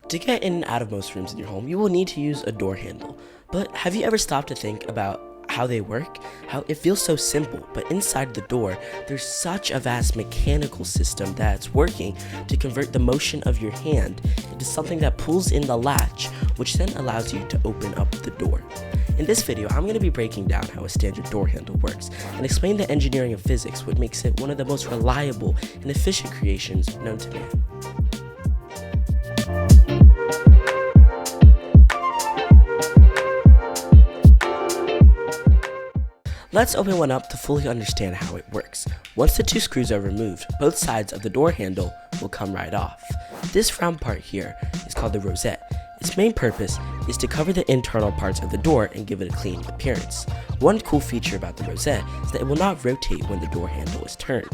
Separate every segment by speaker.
Speaker 1: To get in and out of most rooms in your home, you will need to use a door handle. But have you ever stopped to think about how they work? How it feels so simple, but inside the door, there's such a vast mechanical system that's working to convert the motion of your hand into something that pulls in the latch, which then allows you to open up the door. In this video, I'm going to be breaking down how a standard door handle works and explain the engineering and physics, what makes it one of the most reliable and efficient creations known to man. Let's open one up to fully understand how it works. Once the two screws are removed, both sides of the door handle will come right off. This round part here is called the rosette. Its main purpose is to cover the internal parts of the door and give it a clean appearance. One cool feature about the rosette is that it will not rotate when the door handle is turned.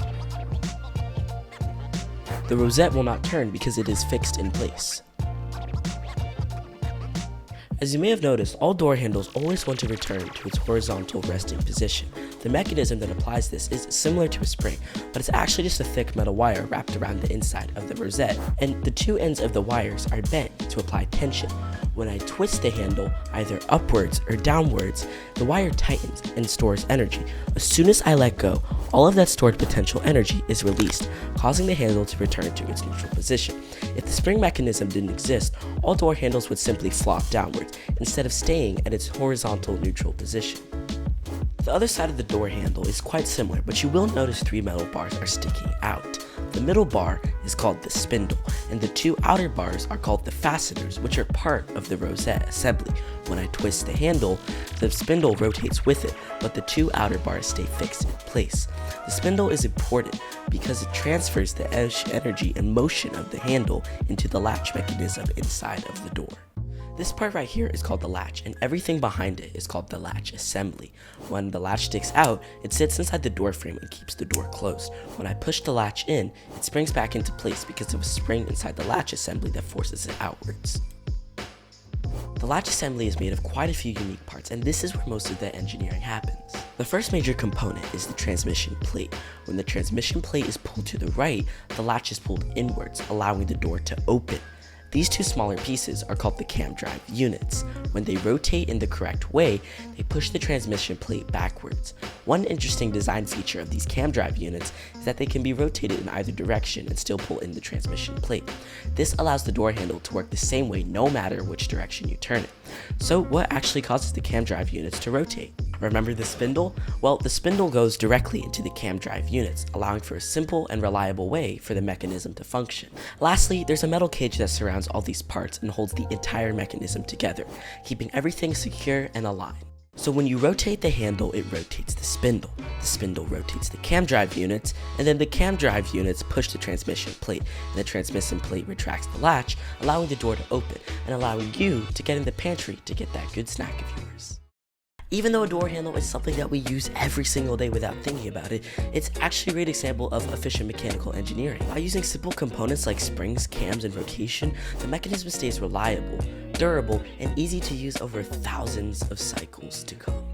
Speaker 1: The rosette will not turn because it is fixed in place. As you may have noticed, all door handles always want to return to its horizontal resting position. The mechanism that applies this is similar to a spring, but it's actually just a thick metal wire wrapped around the inside of the rosette, and the two ends of the wires are bent to apply tension. When I twist the handle either upwards or downwards, the wire tightens and stores energy. As soon as I let go, all of that stored potential energy is released, causing the handle to return to its neutral position. If the spring mechanism didn't exist, all door handles would simply flop downwards instead of staying at its horizontal neutral position. The other side of the door handle is quite similar, but you will notice three metal bars are sticking out. The middle bar is called the spindle, and the two outer bars are called the fasteners, which are part of the rosette assembly. When I twist the handle, the spindle rotates with it, but the two outer bars stay fixed in place. The spindle is important because it transfers the energy and motion of the handle into the latch mechanism inside of the door. This part right here is called the latch, and everything behind it is called the latch assembly. When the latch sticks out, it sits inside the door frame and keeps the door closed. When I push the latch in, it springs back into place because of a spring inside the latch assembly that forces it outwards. The latch assembly is made of quite a few unique parts, and this is where most of the engineering happens. The first major component is the transmission plate. When the transmission plate is pulled to the right, the latch is pulled inwards, allowing the door to open. These two smaller pieces are called the cam drive units. When they rotate in the correct way, they push the transmission plate backwards. One interesting design feature of these cam drive units is that they can be rotated in either direction and still pull in the transmission plate. This allows the door handle to work the same way no matter which direction you turn it. So what actually causes the cam drive units to rotate? Remember the spindle? Well, the spindle goes directly into the cam drive units, allowing for a simple and reliable way for the mechanism to function. Lastly, there's a metal cage that surrounds all these parts and holds the entire mechanism together, keeping everything secure and aligned. So when you rotate the handle, it rotates the spindle rotates the cam drive units, and then the cam drive units push the transmission plate, and the transmission plate retracts the latch, allowing the door to open and allowing you to get in the pantry to get that good snack of yours. Even though a door handle is something that we use every single day without thinking about it, it's actually a great example of efficient mechanical engineering. By using simple components like springs, cams, and rotation, the mechanism stays reliable, durable, and easy to use over thousands of cycles to come.